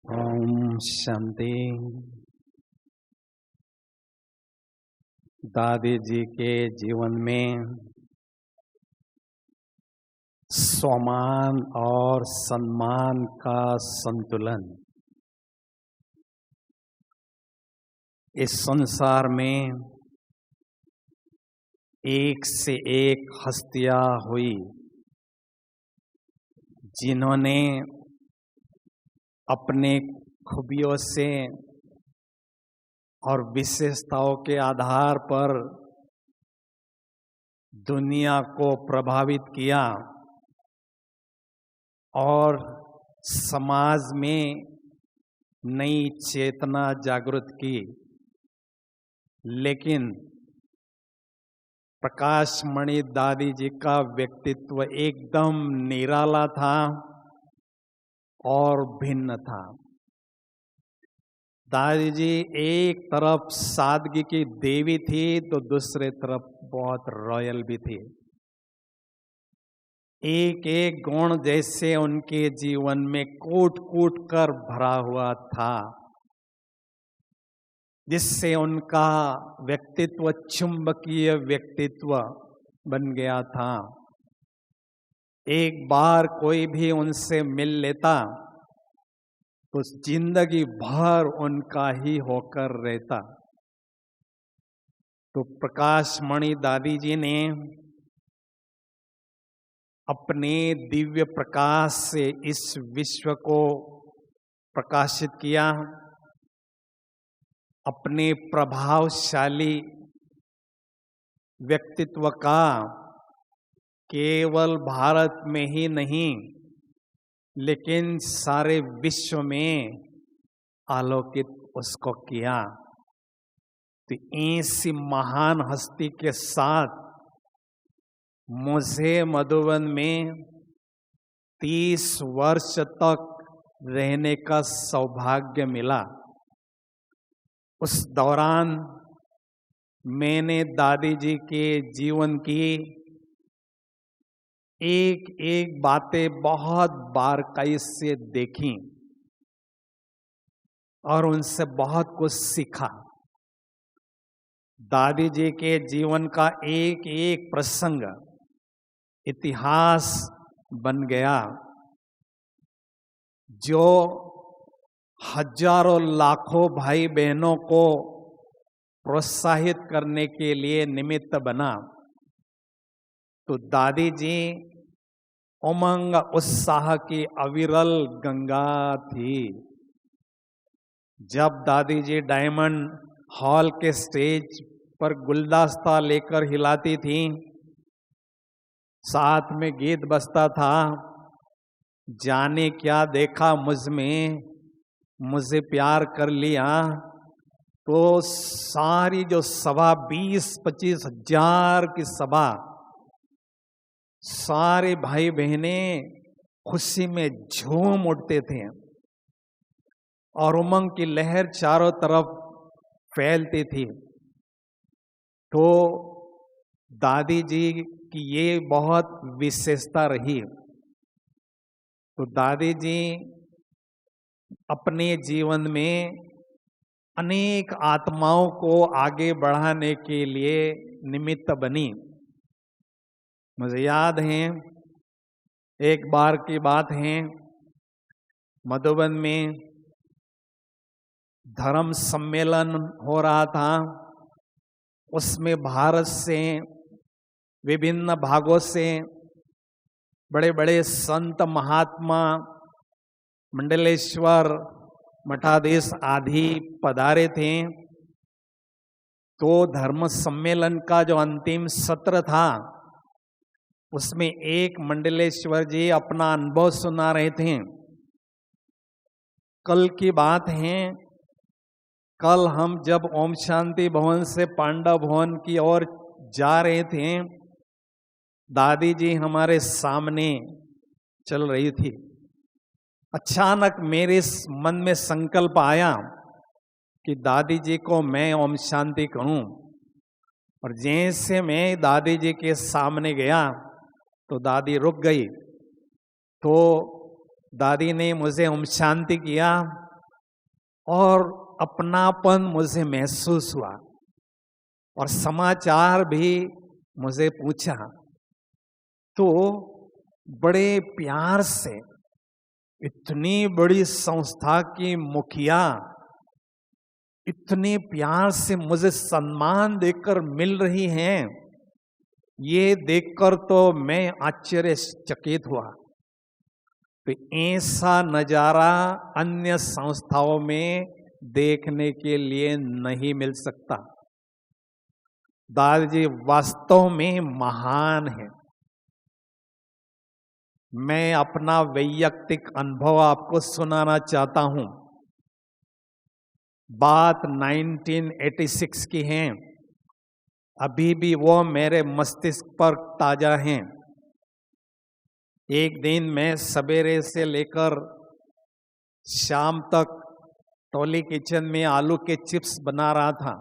ओम शांति। दादी जी के जीवन में स्वमान और सम्मान का संतुलन इस संसार में एक से एक हस्तियां हुई जिन्होंने अपने खूबियों से और विशेषताओं के आधार पर दुनिया को प्रभावित किया और समाज में नई चेतना जागृत की। लेकिन प्रकाशमणि दादी जी का व्यक्तित्व एकदम निराला था और भिन्न था। दादी जी एक तरफ सादगी की देवी थी तो दूसरे तरफ बहुत रॉयल भी थी। एक एक गुण जैसे उनके जीवन में कूट कूट कर भरा हुआ था, जिससे उनका व्यक्तित्व चुंबकीय व्यक्तित्व बन गया था। एक बार कोई भी उनसे मिल लेता तो जिंदगी भर उनका ही होकर रहता। तो प्रकाशमणि दादी जी ने अपने दिव्य प्रकाश से इस विश्व को प्रकाशित किया। अपने प्रभावशाली व्यक्तित्व का केवल भारत में ही नहीं लेकिन सारे विश्व में आलोकित उसको किया। तो ऐसी महान हस्ती के साथ मुझे मधुबन में 30 वर्ष तक रहने का सौभाग्य मिला। उस दौरान मैंने दादी जी के जीवन की एक एक बातें बहुत बारीकी से देखी और उनसे बहुत कुछ सीखा। दादी जी के जीवन का एक एक प्रसंग इतिहास बन गया, जो हजारों लाखों भाई बहनों को प्रोत्साहित करने के लिए निमित्त बना। तो दादी जी उमंग उत्साह की अविरल गंगा थी। जब दादी जी डायमंड हॉल के स्टेज पर गुलदस्ता लेकर हिलाती थी, साथ में गीत बजता था, जाने क्या देखा मुझ में, मुझे प्यार कर लिया। तो सारी जो सभा 20-25 हजार की सभा, सारे भाई बहनें खुशी में झूम उठते थे और उमंग की लहर चारों तरफ फैलती थी। तो दादी जी की ये बहुत विशेषता रही। तो दादी जी अपने जीवन में अनेक आत्माओं को आगे बढ़ाने के लिए निमित्त बनी। मुझे याद है, एक बार की बात है, मधुबन में धर्म सम्मेलन हो रहा था। उसमें भारत से विभिन्न भागों से बड़े बड़े संत महात्मा, मंडलेश्वर, मठाधीश आदि पधारे थे। तो धर्म सम्मेलन का जो अंतिम सत्र था, उसमें एक मंडलेश्वर जी अपना अनुभव सुना रहे थे। कल की बात है, कल हम जब ओम शांति भवन से पांडव भवन की ओर जा रहे थे, दादी जी हमारे सामने चल रही थी। अचानक मेरे मन में संकल्प आया कि दादी जी को मैं ओम शांति कहूं। और जैसे मैं दादी जी के सामने गया तो दादी रुक गई। तो दादी ने मुझे ओम शांति किया और अपनापन मुझे महसूस हुआ, और समाचार भी मुझे पूछा तो बड़े प्यार से इतनी बड़ी संस्था की मुखिया इतने प्यार से मुझे सम्मान देकर मिल रही हैं, ये देखकर तो मैं आश्चर्यचकित हुआ। तो ऐसा नजारा अन्य संस्थाओं में देखने के लिए नहीं मिल सकता। दादाजी वास्तव में महान है। मैं अपना वैयक्तिक अनुभव आपको सुनाना चाहता हूं। बात 1986 की है, अभी भी वो मेरे मस्तिष्क पर ताजा हैं। एक दिन मैं सवेरे से लेकर शाम तक टोली किचन में आलू के चिप्स बना रहा था,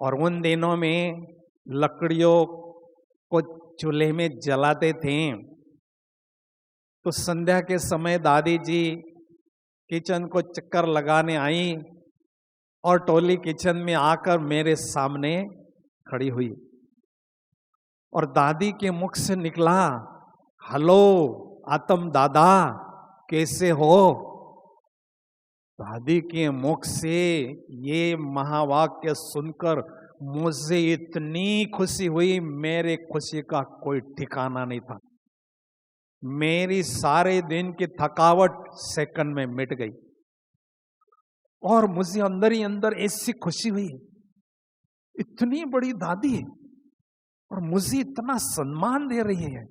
और उन दिनों में लकड़ियों को चूल्हे में जलाते थे। तो संध्या के समय दादी जी किचन को चक्कर लगाने आई और टोली किचन में आकर मेरे सामने खड़ी हुई, और दादी के मुख से निकला, हेलो आत्म दादा, कैसे हो। दादी के मुख से ये महावाक्य सुनकर मुझे इतनी खुशी हुई, मेरे खुशी का कोई ठिकाना नहीं था। मेरी सारे दिन की थकावट सेकंड में मिट गई, और मुझे अंदर ही अंदर ऐसी खुशी हुई, इतनी बड़ी दादी और मुझे इतना सम्मान दे रही है।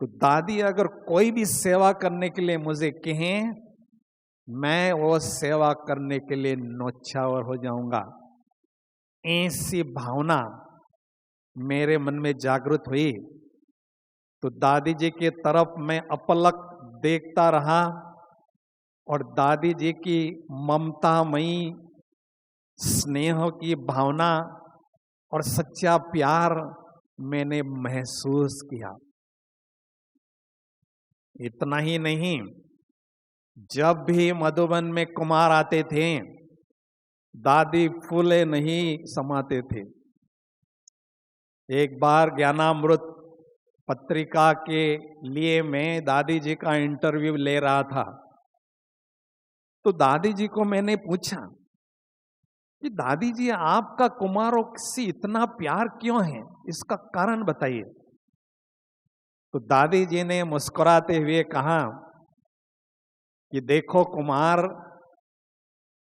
तो दादी अगर कोई भी सेवा करने के लिए मुझे कहें, मैं वो सेवा करने के लिए न्योछावर हो जाऊंगा। ऐसी भावना मेरे मन में जागृत हुई। तो दादी जी की तरफ मैं अपलक देखता रहा, और दादी जी की ममतामयी स्नेह की भावना और सच्चा प्यार मैंने महसूस किया। इतना ही नहीं, जब भी मधुबन में कुमार आते थे, दादी फूले नहीं समाते थे। एक बार ज्ञानामृत पत्रिका के लिए मैं दादी जी का इंटरव्यू ले रहा था। तो दादी जी को मैंने पूछा कि दादी जी, आपका कुमारों से इतना प्यार क्यों है, इसका कारण बताइए। तो दादी जी ने मुस्कुराते हुए कहा कि देखो कुमार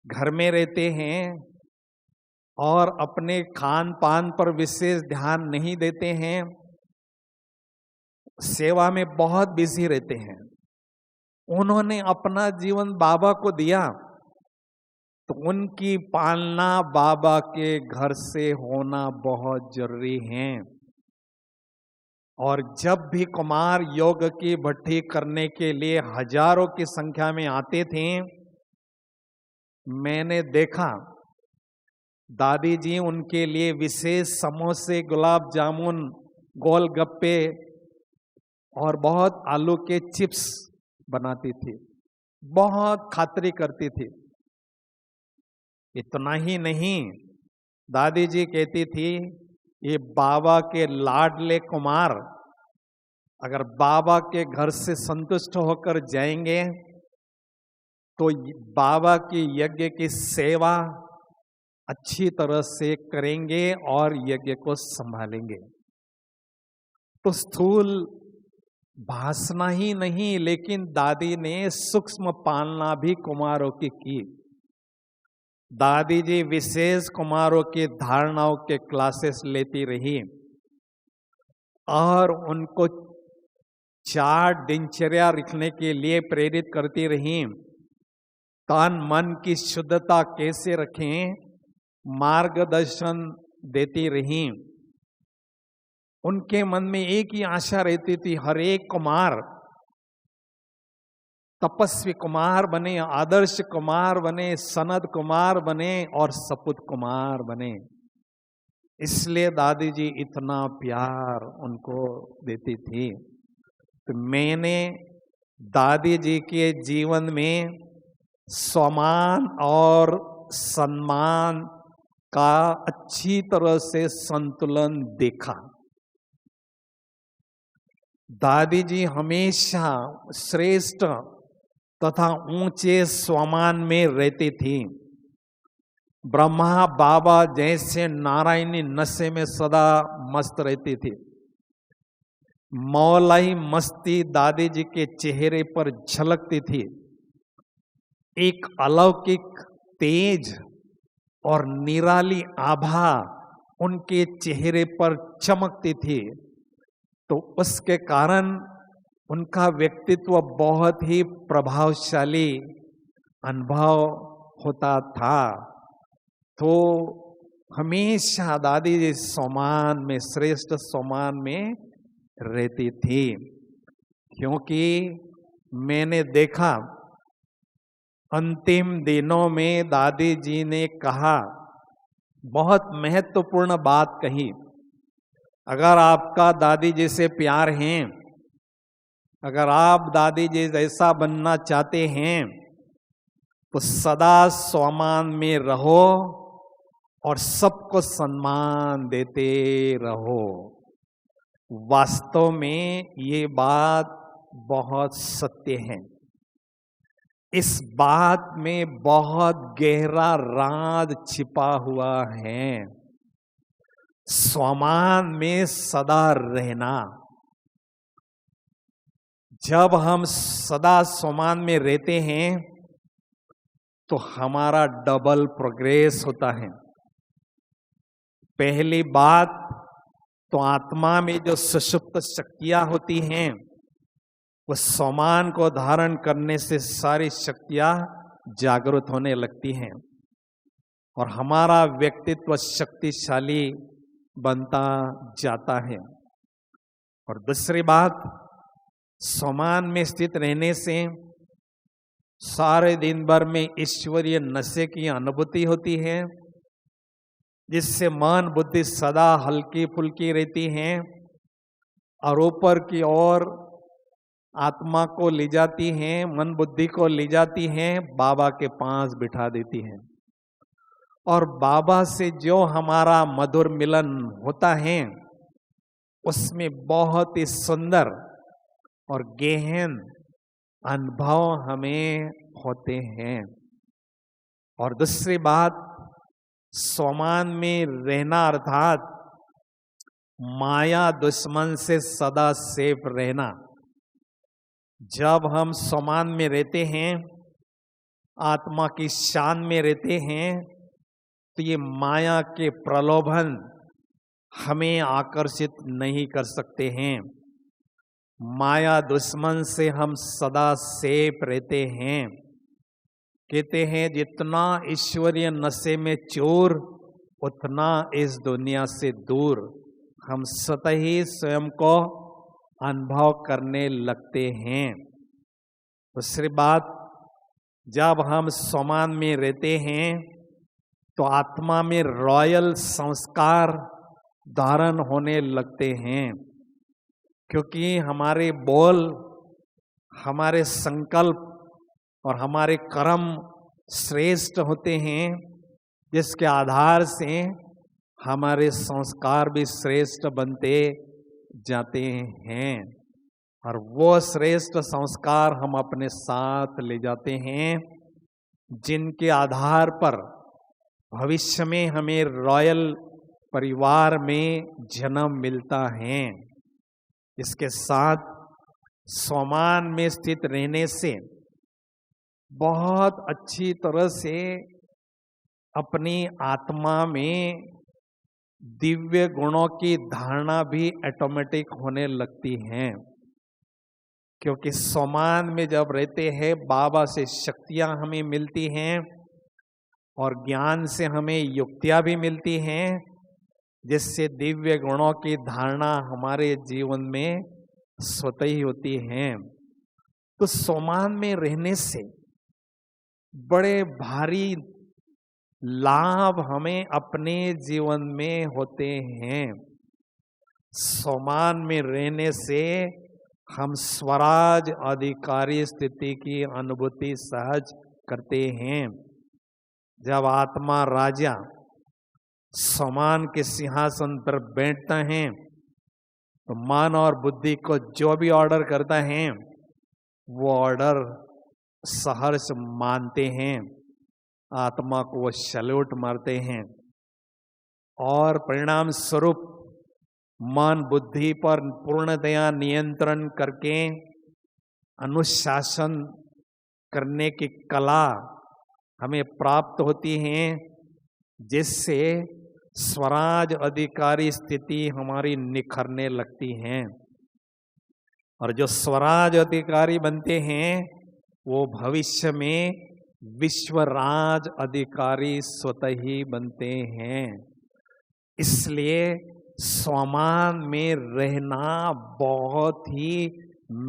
घर में रहते हैं और अपने खान पान पर विशेष ध्यान नहीं देते हैं, सेवा में बहुत बिजी रहते हैं। उन्होंने अपना जीवन बाबा को दिया, तो उनकी पालना बाबा के घर से होना बहुत जरूरी है। और जब भी कुमार योग की भट्ठी करने के लिए हजारों की संख्या में आते थे, मैंने देखा दादी जी उनके लिए विशेष समोसे, गुलाब जामुन, गोलगप्पे और बहुत आलू के चिप्स बनाती थी, बहुत खातिरी करती थी। इतना ही नहीं, दादी जी कहती थी, ये बाबा के लाडले कुमार अगर बाबा के घर से संतुष्ट होकर जाएंगे तो बाबा की यज्ञ की सेवा अच्छी तरह से करेंगे और यज्ञ को संभालेंगे। तो स्थूल भाषणा ही नहीं, लेकिन दादी ने सूक्ष्म पालना भी कुमारों की। दादी जी विशेष कुमारों की धारणाओं के क्लासेस लेती रही और उनको 4 दिनचर्या रखने के लिए प्रेरित करती रही। तन मन की शुद्धता कैसे रखें, मार्गदर्शन देती रही। उनके मन में एक ही आशा रहती थी, हर एक कुमार तपस्वी कुमार बने, आदर्श कुमार बने, सनद कुमार बने और सपुत कुमार बने। इसलिए दादी जी इतना प्यार उनको देती थी। तो मैंने दादी जी के जीवन में सम्मान और सम्मान का अच्छी तरह से संतुलन देखा। दादी जी हमेशा श्रेष्ठ तथा ऊंचे सम्मान में रहती थी। ब्रह्मा बाबा जैसे नारायणी नशे में सदा मस्त रहती थी। मौलाई मस्ती दादी जी के चेहरे पर झलकती थी। एक अलौकिक तेज और निराली आभा उनके चेहरे पर चमकती थी। तो उसके कारण उनका व्यक्तित्व बहुत ही प्रभावशाली अनुभव होता था। तो हमेशा दादी जी सम्मान में, श्रेष्ठ सम्मान में रहती थी। क्योंकि मैंने देखा अंतिम दिनों में दादी जी ने कहा, बहुत महत्वपूर्ण बात कही। अगर आपका दादी जी से प्यार है, अगर आप दादी जी जैसा बनना चाहते हैं, तो सदा सम्मान में रहो और सबको सम्मान देते रहो। वास्तव में ये बात बहुत सत्य है। इस बात में बहुत गहरा राज छिपा हुआ है। सम्मान में सदा रहना। जब हम सदा सम्मान में रहते हैं तो हमारा डबल प्रोग्रेस होता है। पहली बात तो आत्मा में जो सुषुप्त शक्तियां होती हैं, वो सम्मान को धारण करने से सारी शक्तियां जागृत होने लगती हैं और हमारा व्यक्तित्व शक्तिशाली बनता जाता है। और दूसरी बात, सम्मान में स्थित रहने से सारे दिन भर में ईश्वरीय नशे की अनुभूति होती है, जिससे मन बुद्धि सदा हल्की फुल्की रहती है और ऊपर की ओर आत्मा को ले जाती हैं, मन बुद्धि को ले जाती हैं, बाबा के पास बिठा देती हैं। और बाबा से जो हमारा मधुर मिलन होता है, उसमें बहुत ही सुंदर और गहन अनुभव हमें होते हैं। और दूसरी बात, सम्मान में रहना अर्थात माया दुश्मन से सदा सेफ रहना। जब हम सम्मान में रहते हैं, आत्मा की शान में रहते हैं, तो ये माया के प्रलोभन हमें आकर्षित नहीं कर सकते हैं। माया दुश्मन से हम सदा सेफ रहते हैं। कहते हैं जितना ईश्वरीय नशे में चूर, उतना इस दुनिया से दूर। हम स्वतः ही स्वयं को अनुभव करने लगते हैं। दूसरी बात, जब हम सम्मान में रहते हैं तो आत्मा में रॉयल संस्कार धारण होने लगते हैं। क्योंकि हमारे बोल, हमारे संकल्प और हमारे कर्म श्रेष्ठ होते हैं, जिसके आधार से हमारे संस्कार भी श्रेष्ठ बनते जाते हैं। और वो श्रेष्ठ संस्कार हम अपने साथ ले जाते हैं, जिनके आधार पर भविष्य में हमें रॉयल परिवार में जन्म मिलता है। इसके साथ सम्मान में स्थित रहने से बहुत अच्छी तरह से अपनी आत्मा में दिव्य गुणों की धारणा भी ऑटोमेटिक होने लगती हैं। क्योंकि सम्मान में जब रहते हैं, बाबा से शक्तियां हमें मिलती हैं और ज्ञान से हमें युक्तियां भी मिलती हैं, जिससे दिव्य गुणों की धारणा हमारे जीवन में स्वतः ही होती हैं। तो सम्मान में रहने से बड़े भारी लाभ हमें अपने जीवन में होते हैं। सम्मान में रहने से हम स्वराज अधिकारी स्थिति की अनुभूति सहज करते हैं। जब आत्मा राजा समान के सिंहासन पर बैठता है तो मन और बुद्धि को जो भी ऑर्डर करता है वो ऑर्डर सहर्ष मानते हैं, आत्मा को वो सैल्यूट मारते हैं और परिणाम स्वरूप मन बुद्धि पर पूर्णतया नियंत्रण करके अनुशासन करने की कला हमें प्राप्त होती है, जिससे स्वराज अधिकारी स्थिति हमारी निखरने लगती है। और जो स्वराज अधिकारी बनते हैं वो भविष्य में विश्वराज अधिकारी स्वतः ही बनते हैं। इसलिए स्वमान में रहना बहुत ही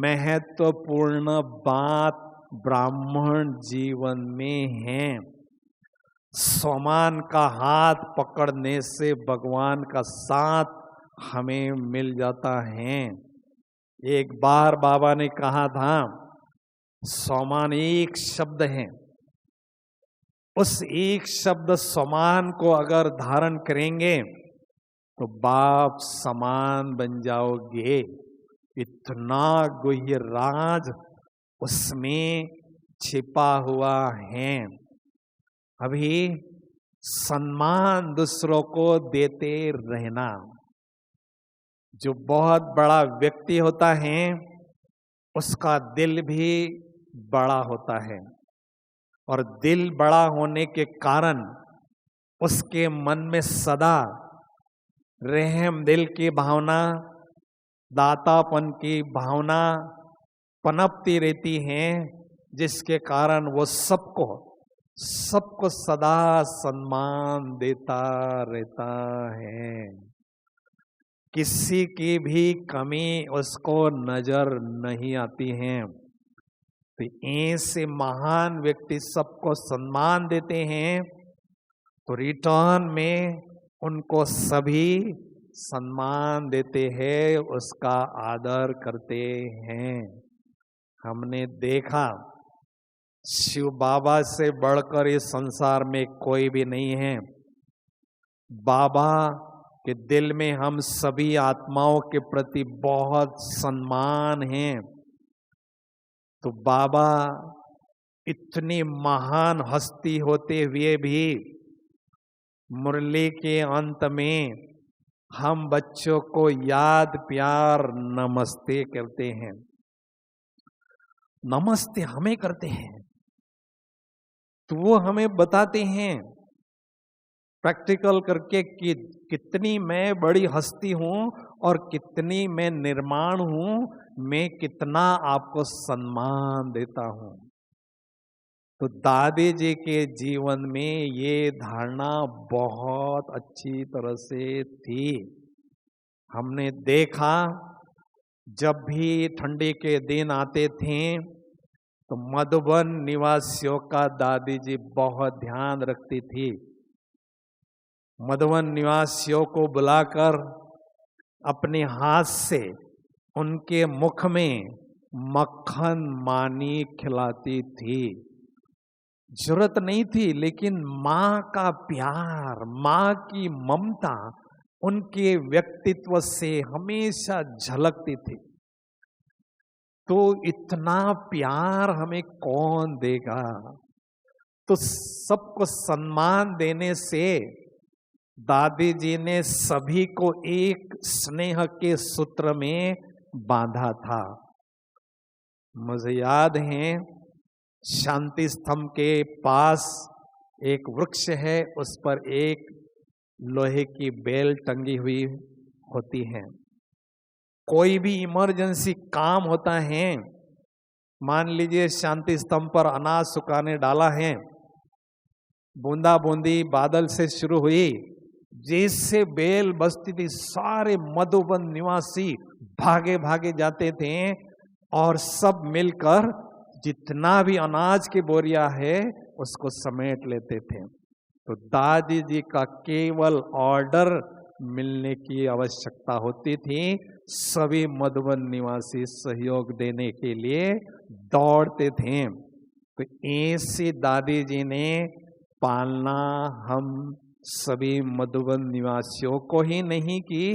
महत्वपूर्ण बात ब्राह्मण जीवन में है। स्वमान का हाथ पकड़ने से भगवान का साथ हमें मिल जाता है। एक बार बाबा ने कहा था, स्वमान एक शब्द है, उस एक शब्द स्वमान को अगर धारण करेंगे तो बाप समान बन जाओगे। इतना गुह्य राज उसमें छिपा हुआ है। अभी सम्मान दूसरों को देते रहना। जो बहुत बड़ा व्यक्ति होता है उसका दिल भी बड़ा होता है और दिल बड़ा होने के कारण उसके मन में सदा रहम दिल की भावना, दातापन की भावना पनपती रहती है, जिसके कारण वो सबको सदा सम्मान देता रहता है। किसी की भी कमी उसको नजर नहीं आती है। तो ऐसे महान व्यक्ति सबको सम्मान देते हैं तो रिटर्न में उनको सभी सम्मान देते हैं, उसका आदर करते हैं। हमने देखा शिव बाबा से बढ़कर इस संसार में कोई भी नहीं है। बाबा के दिल में हम सभी आत्माओं के प्रति बहुत सम्मान है। तो बाबा इतनी महान हस्ती होते हुए भी मुरली के अंत में हम बच्चों को याद प्यार नमस्ते करते हैं। नमस्ते हमें करते हैं तो वो हमें बताते हैं प्रैक्टिकल करके कि कितनी मैं बड़ी हस्ती हूं और कितनी मैं निर्माण हूं, मैं कितना आपको सम्मान देता हूं। तो दादी जी के जीवन में ये धारणा बहुत अच्छी तरह से थी। हमने देखा जब भी ठंडी के दिन आते थे तो मधुबन निवासियों का दादी जी बहुत ध्यान रखती थी। मधुबन निवासियों को बुलाकर अपने हाथ से उनके मुख में मक्खन मानी खिलाती थी। जरूरत नहीं थी, लेकिन माँ का प्यार, माँ की ममता उनके व्यक्तित्व से हमेशा झलकती थी। तो इतना प्यार हमें कौन देगा? तो सबको सम्मान देने से दादी जी ने सभी को एक स्नेह के सूत्र में बांधा था। मुझे याद है शांति स्तंभ के पास एक वृक्ष है, उस पर एक लोहे की बेल टंगी हुई होती है। कोई भी इमरजेंसी काम होता है, मान लीजिए शांति स्तंभ पर अनाज सुखाने डाला है, बूंदा बूंदी बादल से शुरू हुई, जैसे बेल बजती थी सारे मधुबन निवासी भागे भागे जाते थे और सब मिलकर जितना भी अनाज की बोरिया है उसको समेट लेते थे। तो दादी जी का केवल ऑर्डर मिलने की आवश्यकता होती थी, सभी मधुबन निवासी सहयोग देने के लिए दौड़ते थे। तो तो ऐसी दादी जी ने पालना हम सभी मधुबन निवासियों को ही नहीं की,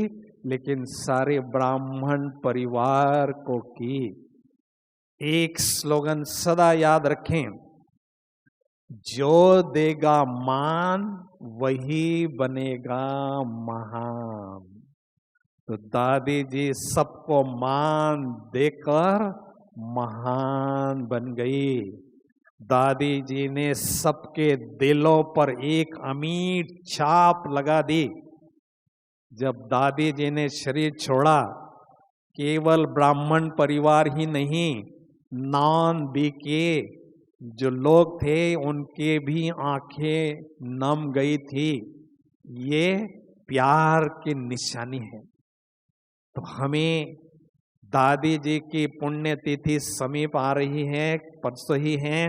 लेकिन सारे ब्राह्मण परिवार को की। एक स्लोगन सदा याद रखें, जो देगा मान वही बनेगा महान। तो दादी जी सबको मान देकर महान बन गई। दादी जी ने सबके दिलों पर एक अमीट छाप लगा दी। जब दादी जी ने शरीर छोड़ा, केवल ब्राह्मण परिवार ही नहीं, नॉन बीके जो लोग थे उनके भी आंखें नम गई थी। ये प्यार की निशानी है। तो हमें दादी जी की पुण्यतिथि समीप आ रही है, परसों ही है।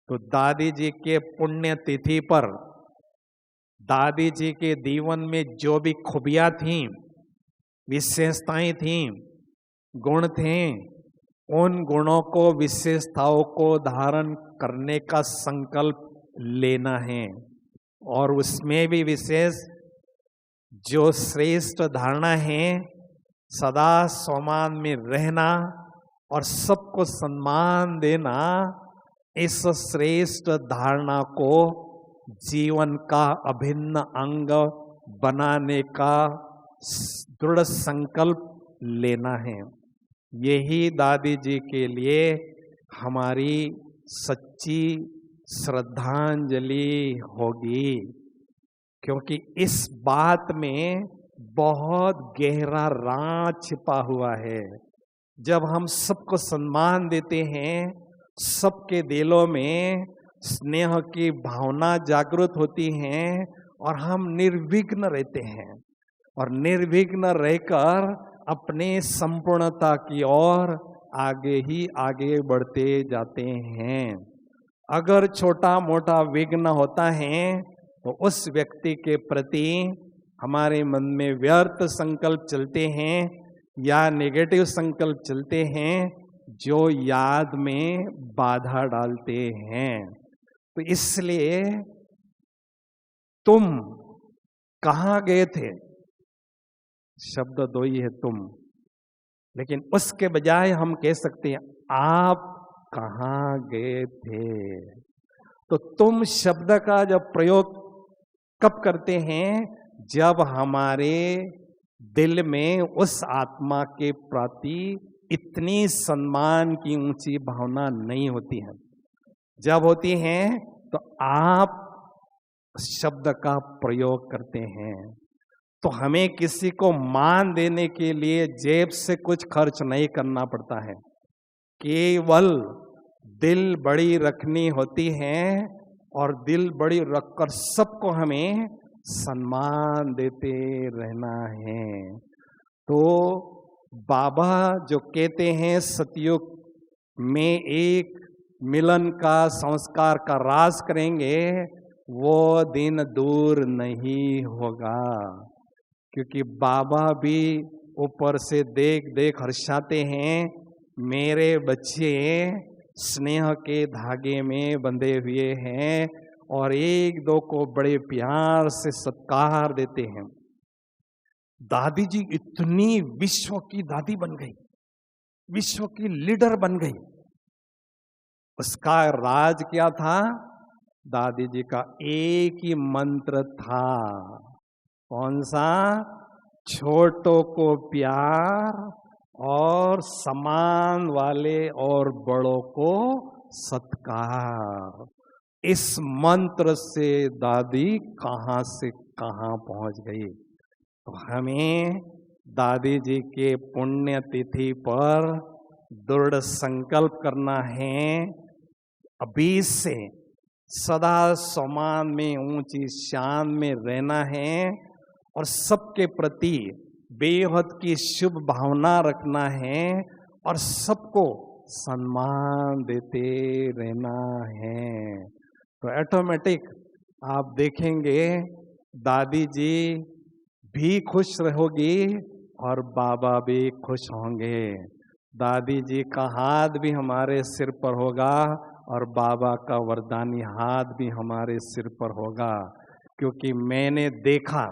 तो दादी जी के पुण्यतिथि पर दादी जी के जीवन में जो भी खूबियां थीं, विशेषताएं थीं, गुण थे, उन गुणों को, विशेषताओं को धारण करने का संकल्प लेना है। और उसमें भी विशेष जो श्रेष्ठ धारणा है, सदा सम्मान में रहना और सबको सम्मान देना, इस श्रेष्ठ धारणा को जीवन का अभिन्न अंग बनाने का दृढ़ संकल्प लेना है। यही दादी जी के लिए हमारी सच्ची श्रद्धांजलि होगी, क्योंकि इस बात में बहुत गहरा राज छिपा हुआ है। जब हम सबको सम्मान देते हैं, सबके दिलों में स्नेह की भावना जागृत होती है और हम निर्विघ्न रहते हैं, और निर्विघ्न रहकर अपने संपूर्णता की ओर आगे ही आगे बढ़ते जाते हैं। अगर छोटा मोटा विघ्न होता है तो उस व्यक्ति के प्रति हमारे मन में व्यर्थ संकल्प चलते हैं या नेगेटिव संकल्प चलते हैं, जो याद में बाधा डालते हैं। तो इसलिए तुम कहाँ गए थे, शब्द दो ही है तुम, लेकिन उसके बजाय हम कह सकते हैं आप कहाँ गए थे। तो तुम शब्द का जब प्रयोग कब करते हैं, जब हमारे दिल में उस आत्मा के प्रति इतनी सम्मान की ऊंची भावना नहीं होती है। जब होती है तो आप शब्द का प्रयोग करते हैं। तो हमें किसी को मान देने के लिए जेब से कुछ खर्च नहीं करना पड़ता है, केवल दिल बड़ी रखनी होती है और दिल बड़ी रखकर सबको हमें सम्मान देते रहना है। तो बाबा जो कहते हैं सतयुग में एक मिलन का, संस्कार का राज करेंगे, वो दिन दूर नहीं होगा, क्योंकि बाबा भी ऊपर से देख देख हर्षाते हैं, मेरे बच्चे स्नेह के धागे में बंधे हुए हैं और एक दो को बड़े प्यार से सत्कार देते हैं। दादी जी इतनी विश्व की दादी बन गई, विश्व की लीडर बन गई। उसका राज क्या था? दादी जी का एक ही मंत्र था। कौन सा? छोटों को प्यार और सम्मान वाले और बड़ों को सत्कार। इस मंत्र से दादी कहां से कहां पहुंच गई। तो हमें दादी जी के पुण्य तिथि पर दृढ़ संकल्प करना है, अभी से सदा सम्मान में, ऊंची शान में रहना है और सबके प्रति बेहद की शुभ भावना रखना है और सबको सम्मान देते रहना है। तो ऑटोमेटिक आप देखेंगे दादी जी भी खुश रहोगी और बाबा भी खुश होंगे। दादी जी का हाथ भी हमारे सिर पर होगा और बाबा का वरदानी हाथ भी हमारे सिर पर होगा, क्योंकि मैंने देखा,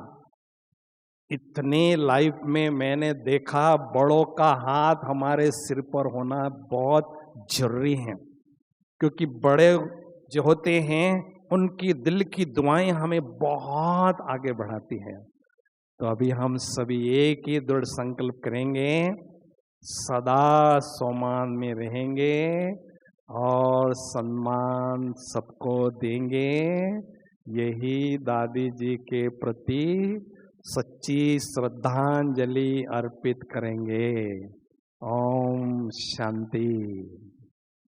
इतने लाइफ में मैंने देखा बड़ों का हाथ हमारे सिर पर होना बहुत जरूरी है, क्योंकि बड़े जो होते हैं उनकी दिल की दुआएं हमें बहुत आगे बढ़ाती हैं। तो अभी हम सभी एक ही दृढ़ संकल्प करेंगे, सदा सम्मान में रहेंगे और सम्मान सबको देंगे। यही दादी जी के प्रति सच्ची श्रद्धांजलि अर्पित करेंगे। ओम शांति।